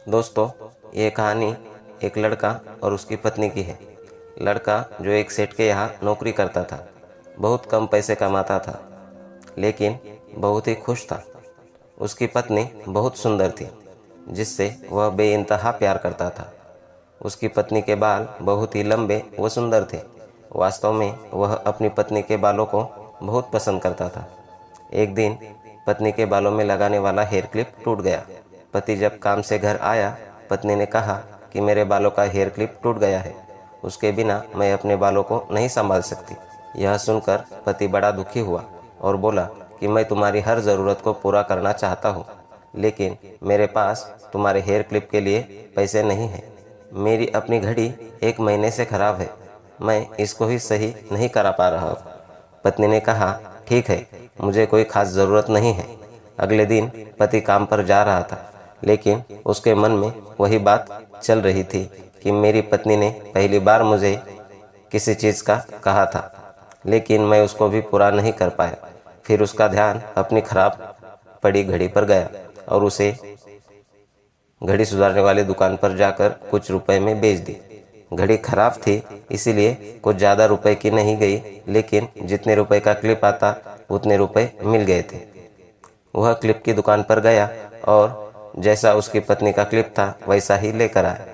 दोस्तों, ये कहानी एक लड़का और उसकी पत्नी की है। लड़का जो एक सेठ के यहाँ नौकरी करता था, बहुत कम पैसे कमाता था, लेकिन बहुत ही खुश था। उसकी पत्नी बहुत सुंदर थी, जिससे वह बेइंतहा प्यार करता था। उसकी पत्नी के बाल बहुत ही लंबे व सुंदर थे। वास्तव में वह अपनी पत्नी के बालों को बहुत पसंद करता था। एक दिन पत्नी के बालों में लगाने वाला हेयर क्लिप टूट गया। पति जब काम से घर आया, पत्नी ने कहा कि मेरे बालों का हेयर क्लिप टूट गया है, उसके बिना मैं अपने बालों को नहीं संभाल सकती। यह सुनकर पति बड़ा दुखी हुआ और बोला कि मैं तुम्हारी हर ज़रूरत को पूरा करना चाहता हूँ, लेकिन मेरे पास तुम्हारे हेयर क्लिप के लिए पैसे नहीं हैं। मेरी अपनी घड़ी 1 महीने से खराब है, मैं इसको ही सही नहीं करा पा रहा हूँ। पत्नी ने कहा, ठीक है, मुझे कोई खास ज़रूरत नहीं है। अगले दिन पति काम पर जा रहा था, लेकिन उसके मन में वही बात चल रही थी कि मेरी पत्नी ने पहली बार मुझे किसी चीज़ का कहा था, लेकिन मैं उसको भी पूरा नहीं कर पाया। फिर उसका ध्यान अपनी खराब पड़ी घड़ी पर गया और उसे घड़ी सुधारने वाली दुकान पर जाकर कुछ रुपए में बेच दी। घड़ी खराब थी, इसीलिए कुछ ज़्यादा रुपए की नहीं गई, लेकिन जितने रुपए का क्लिप आता उतने रुपए मिल गए थे। वह क्लिप की दुकान पर गया और जैसा उसकी पत्नी का क्लिप था वैसा ही लेकर आया।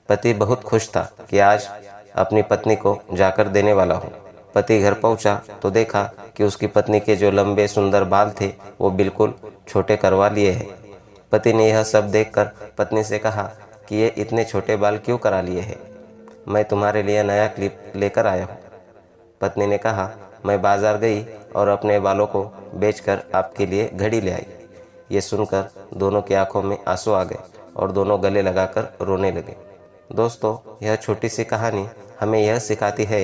पति बहुत खुश था कि आज अपनी पत्नी को जाकर देने वाला हूँ। पति घर पहुँचा तो देखा कि उसकी पत्नी के जो लंबे सुंदर बाल थे वो बिल्कुल छोटे करवा लिए हैं। पति ने यह सब देखकर पत्नी से कहा कि ये इतने छोटे बाल क्यों करा लिए हैं? मैं तुम्हारे लिए नया क्लिप लेकर आया हूँ। पत्नी ने कहा, मैं बाजार गई और अपने बालों को बेचकर आपके लिए घड़ी ले आई। ये सुनकर दोनों की आंखों में आंसू आ गए और दोनों गले लगाकर रोने लगे। दोस्तों, यह छोटी सी कहानी हमें यह सिखाती है